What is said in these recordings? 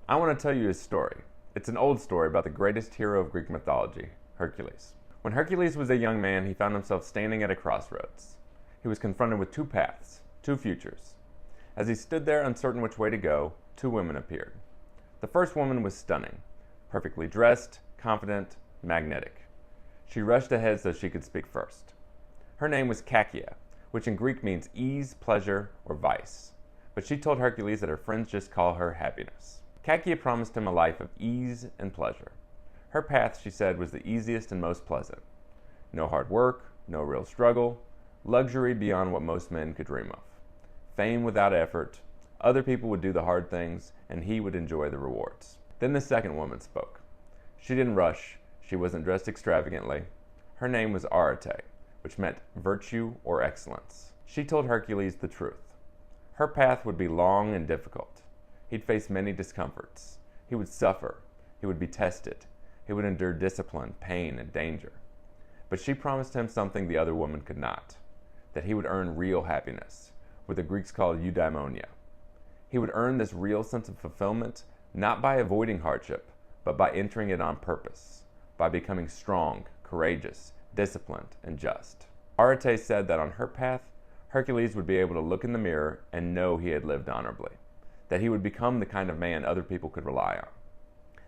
I want to tell you a story. It's an old story about the greatest hero of Greek mythology, Hercules. When Hercules was a young man, he found himself standing at a crossroads. He was confronted with two paths, two futures. As he stood there uncertain which way to go, two women appeared. The first woman was stunning, perfectly dressed, confident, magnetic. She rushed ahead so she could speak first. Her name was Kakia, which in Greek means ease, pleasure, or vice. But she told Hercules that her friends just call her happiness. Kakia promised him a life of ease and pleasure. Her path, she said, was the easiest and most pleasant. No hard work, no real struggle, luxury beyond what most men could dream of. Fame without effort, other people would do the hard things, and he would enjoy the rewards. Then the second woman spoke. She didn't rush, she wasn't dressed extravagantly. Her name was Arete, which meant virtue or excellence. She told Hercules the truth. Her path would be long and difficult. He'd face many discomforts. He would suffer. He would be tested. He would endure discipline, pain, and danger. But she promised him something the other woman could not, that he would earn real happiness, what the Greeks called eudaimonia. He would earn this real sense of fulfillment not by avoiding hardship, but by entering it on purpose, by becoming strong, courageous, disciplined, and just. Arete said that on her path, Hercules would be able to look in the mirror and know he had lived honorably, that he would become the kind of man other people could rely on,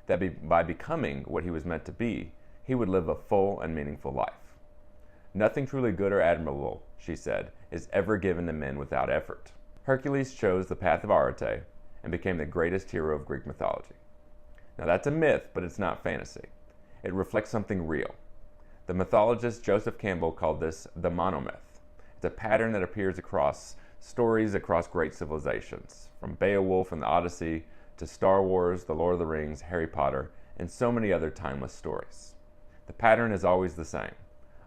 that by becoming what he was meant to be, he would live a full and meaningful life. Nothing truly good or admirable, she said, is ever given to men without effort. Hercules chose the path of Arete and became the greatest hero of Greek mythology. Now that's a myth, but it's not fantasy. It reflects something real. The mythologist Joseph Campbell called this the monomyth. It's a pattern that appears across stories across great civilizations, from Beowulf and the Odyssey to Star Wars, The Lord of the Rings, Harry Potter, and so many other timeless stories. The pattern is always the same: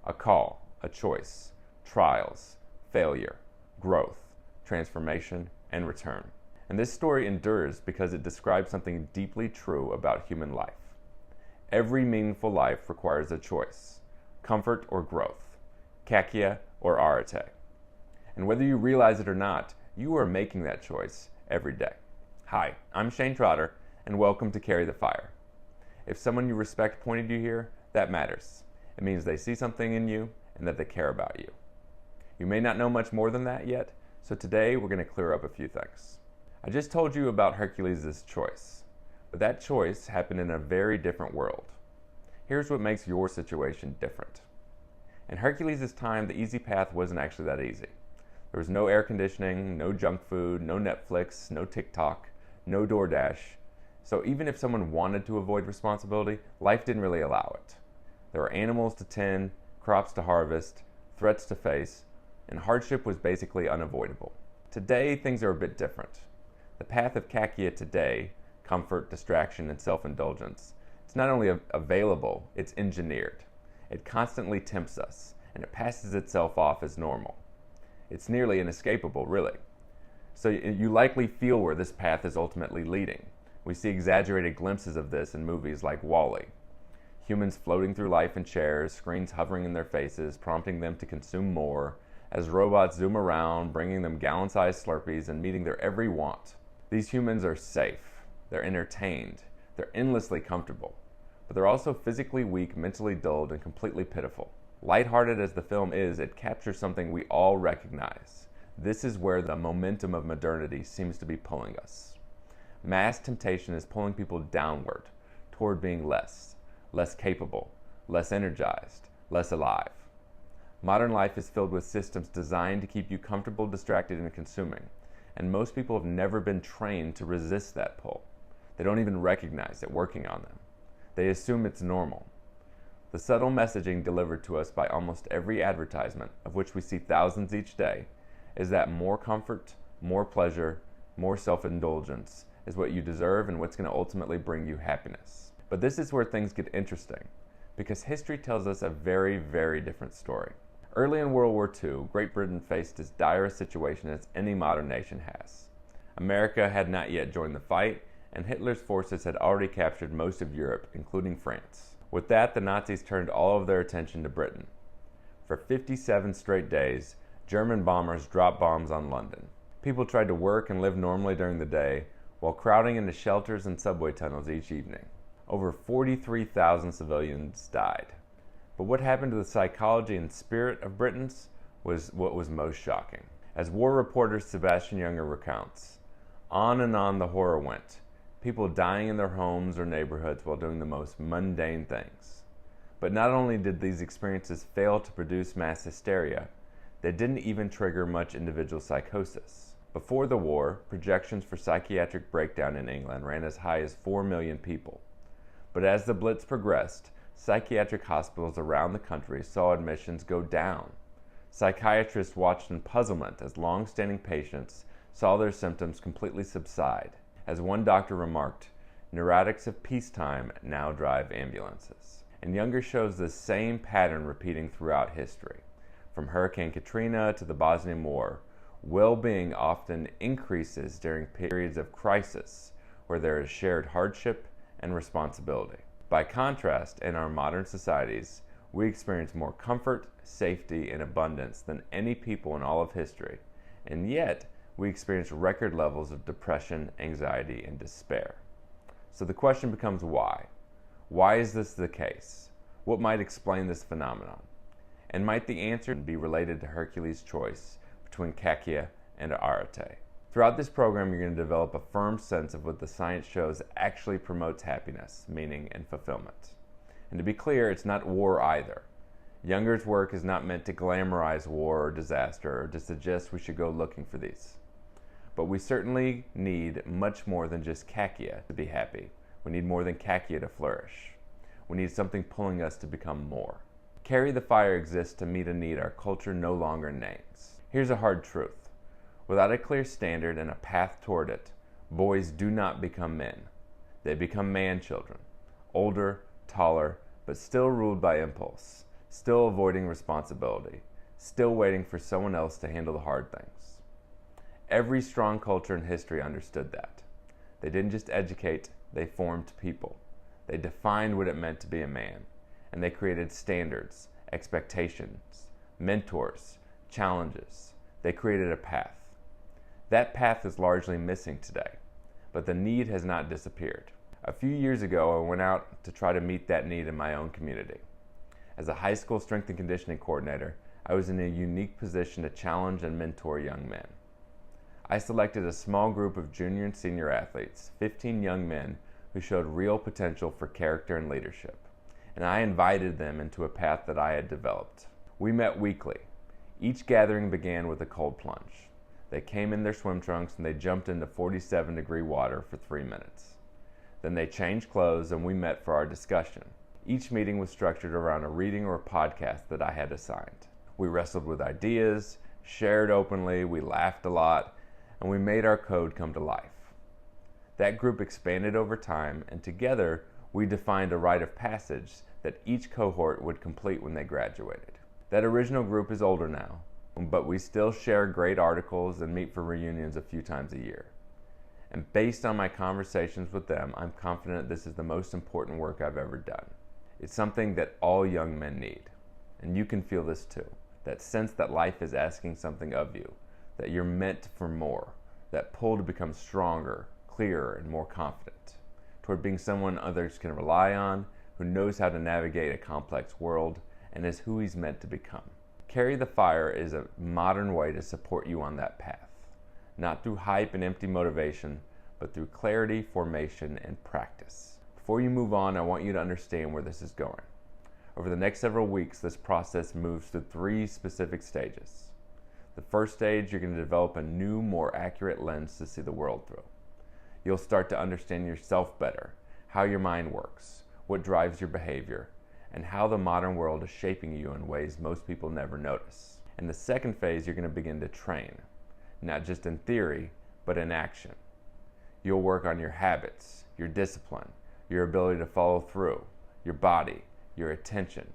a call, a choice, trials, failure, growth, transformation, and return. And this story endures because it describes something deeply true about human life. Every meaningful life requires a choice: comfort or growth, Kakia or Arete. And whether you realize it or not, you are making that choice every day. Hi, I'm Shane Trotter, and welcome to Carry the Fire. If someone you respect pointed you here, that matters. It means they see something in you and that they care about you. You may not know much more than that yet, so today we're going to clear up a few things. I just told you about Hercules' choice, but that choice happened in a very different world. Here's what makes your situation different. In Hercules' time, the easy path wasn't actually that easy. There was no air conditioning, no junk food, no Netflix, no TikTok, no DoorDash. So even if someone wanted to avoid responsibility, life didn't really allow it. There were animals to tend, crops to harvest, threats to face, and hardship was basically unavoidable. Today, things are a bit different. The path of Kakia today, comfort, distraction, and self-indulgence, it's not only available, it's engineered. It constantly tempts us, and it passes itself off as normal. It's nearly inescapable, really. So you likely feel where this path is ultimately leading. We see exaggerated glimpses of this in movies like WALL-E. Humans floating through life in chairs, screens hovering in their faces, prompting them to consume more, as robots zoom around, bringing them gallon-sized Slurpees and meeting their every want. These humans are safe, they're entertained, they're endlessly comfortable, but they're also physically weak, mentally dulled, and completely pitiful. Lighthearted as the film is, it captures something we all recognize. This is where the momentum of modernity seems to be pulling us. Mass temptation is pulling people downward, toward being less capable, less energized, less alive. Modern life is filled with systems designed to keep you comfortable, distracted, and consuming, and most people have never been trained to resist that pull. They don't even recognize it working on them. They assume it's normal. The subtle messaging delivered to us by almost every advertisement, of which we see thousands each day, is that more comfort, more pleasure, more self-indulgence is what you deserve and what's going to ultimately bring you happiness. But this is where things get interesting, because history tells us a very, very different story. Early in World War II, Great Britain faced as dire a situation as any modern nation has. America had not yet joined the fight, and Hitler's forces had already captured most of Europe, including France. With that, the Nazis turned all of their attention to Britain. For 57 straight days, German bombers dropped bombs on London. People tried to work and live normally during the day, while crowding into shelters and subway tunnels each evening. Over 43,000 civilians died. But what happened to the psychology and spirit of Britons was what was most shocking. As war reporter Sebastian Junger recounts, on and on the horror went, people dying in their homes or neighborhoods while doing the most mundane things. But not only did these experiences fail to produce mass hysteria, they didn't even trigger much individual psychosis. Before the war, projections for psychiatric breakdown in England ran as high as 4 million people. But as the Blitz progressed, psychiatric hospitals around the country saw admissions go down. Psychiatrists watched in puzzlement as long-standing patients saw their symptoms completely subside. As one doctor remarked, neurotics of peacetime now drive ambulances. And Junger shows this same pattern repeating throughout history. From Hurricane Katrina to the Bosnian War, well-being often increases during periods of crisis where there is shared hardship and responsibility. By contrast, in our modern societies, we experience more comfort, safety, and abundance than any people in all of history, and yet we experience record levels of depression, anxiety, and despair. So the question becomes why? Why is this the case? What might explain this phenomenon? And might the answer be related to Hercules' choice between Kakia and Arete? Throughout this program, you're going to develop a firm sense of what the science shows actually promotes happiness, meaning, and fulfillment. And to be clear, it's not war either. Junger's work is not meant to glamorize war or disaster or to suggest we should go looking for these. But we certainly need much more than just Kakia to be happy. We need more than Kakia to flourish. We need something pulling us to become more. Carry the Fire exists to meet a need our culture no longer names. Here's a hard truth. Without a clear standard and a path toward it, boys do not become men. They become man-children, older, taller, but still ruled by impulse, still avoiding responsibility, still waiting for someone else to handle the hard things. Every strong culture in history understood that. They didn't just educate, they formed people. They defined what it meant to be a man, and they created standards, expectations, mentors, challenges. They created a path. That path is largely missing today, but the need has not disappeared. A few years ago, I went out to try to meet that need in my own community. As a high school strength and conditioning coordinator, I was in a unique position to challenge and mentor young men. I selected a small group of junior and senior athletes, 15 young men who showed real potential for character and leadership, and I invited them into a path that I had developed. We met weekly. Each gathering began with a cold plunge. They came in their swim trunks and they jumped into 47-degree water for 3 minutes. Then they changed clothes and we met for our discussion. Each meeting was structured around a reading or a podcast that I had assigned. We wrestled with ideas, shared openly, we laughed a lot, and we made our code come to life. That group expanded over time, and together we defined a rite of passage that each cohort would complete when they graduated. That original group is older now, but we still share great articles and meet for reunions a few times a year. And based on my conversations with them, I'm confident this is the most important work I've ever done. It's something that all young men need. And you can feel this too. That sense that life is asking something of you, that you're meant for more, that pull to become stronger, clearer, and more confident, toward being someone others can rely on, who knows how to navigate a complex world, and is who he's meant to become. Carry the Fire is a modern way to support you on that path, not through hype and empty motivation, but through clarity, formation, and practice. Before you move on, I want you to understand where this is going. Over the next several weeks, this process moves through 3 specific stages. The first stage, you're going to develop a new, more accurate lens to see the world through. You'll start to understand yourself better, how your mind works, what drives your behavior, and how the modern world is shaping you in ways most people never notice. In the second phase, you're going to begin to train, not just in theory, but in action. You'll work on your habits, your discipline, your ability to follow through, your body, your attention.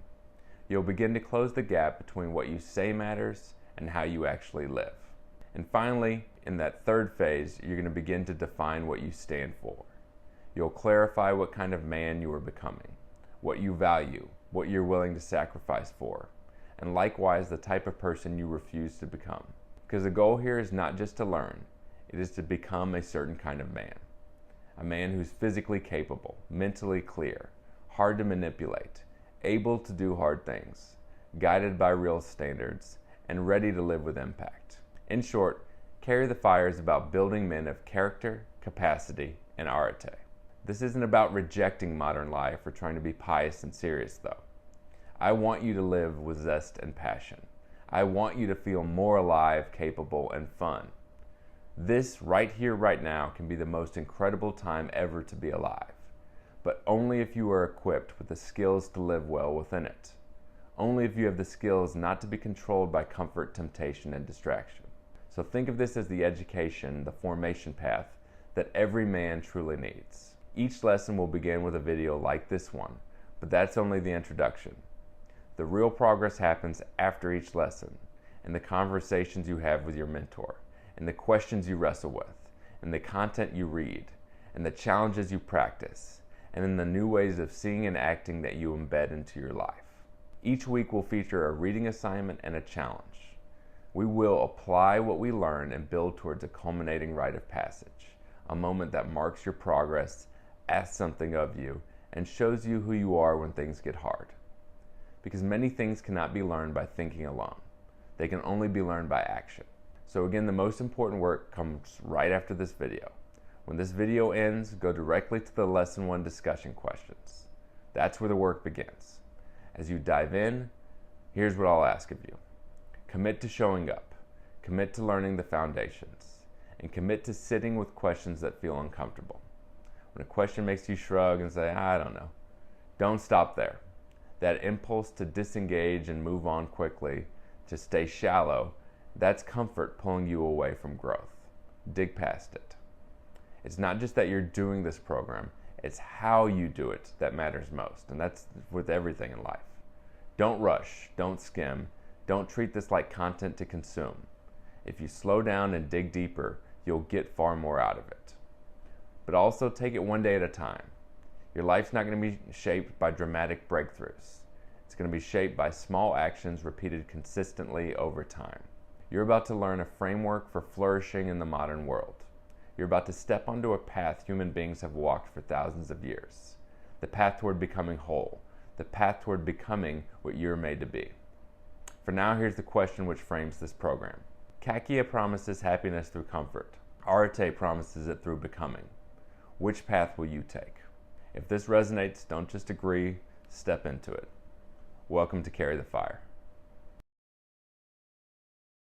You'll begin to close the gap between what you say matters and how you actually live. And finally, in that third phase, you're going to begin to define what you stand for. You'll clarify what kind of man you are becoming, what you value, what you're willing to sacrifice for, and likewise the type of person you refuse to become. Because the goal here is not just to learn, it is to become a certain kind of man. a man who's physically capable, mentally clear, hard to manipulate, able to do hard things, guided by real standards, and ready to live with impact. In short, Carry the Fire is about building men of character, capacity, and arete. This isn't about rejecting modern life or trying to be pious and serious, though. I want you to live with zest and passion. I want you to feel more alive, capable, and fun. This, right here, right now, can be the most incredible time ever to be alive, but only if you are equipped with the skills to live well within it. Only if you have the skills not to be controlled by comfort, temptation, and distraction. So think of this as the education, the formation path that every man truly needs. Each lesson will begin with a video like this one, but that's only the introduction. The real progress happens after each lesson, in the conversations you have with your mentor, in the questions you wrestle with, in the content you read, in the challenges you practice, and in the new ways of seeing and acting that you embed into your life. Each week will feature a reading assignment and a challenge. We will apply what we learn and build towards a culminating rite of passage, a moment that marks your progress, asks something of you, and shows you who you are when things get hard. Because many things cannot be learned by thinking alone. They can only be learned by action. So again, the most important work comes right after this video. When this video ends, go directly to the Lesson 1 discussion questions. That's where the work begins. As you dive in, here's what I'll ask of you. Commit to showing up, commit to learning the foundations, and commit to sitting with questions that feel uncomfortable. When a question makes you shrug and say, I don't know, don't stop there. That impulse to disengage and move on quickly, to stay shallow, that's comfort pulling you away from growth. Dig past it. It's not just that you're doing this program, it's how you do it that matters most, and that's with everything in life. Don't rush, don't skim, don't treat this like content to consume. If you slow down and dig deeper, you'll get far more out of it. But also take it one day at a time. Your life's not going to be shaped by dramatic breakthroughs. It's going to be shaped by small actions repeated consistently over time. You're about to learn a framework for flourishing in the modern world. You're about to step onto a path human beings have walked for thousands of years. The path toward becoming whole. The path toward becoming what you're made to be. For now, here's the question which frames this program. Kakya promises happiness through comfort. Arete promises it through becoming. Which path will you take? If this resonates, don't just agree, step into it. Welcome to Carry the Fire.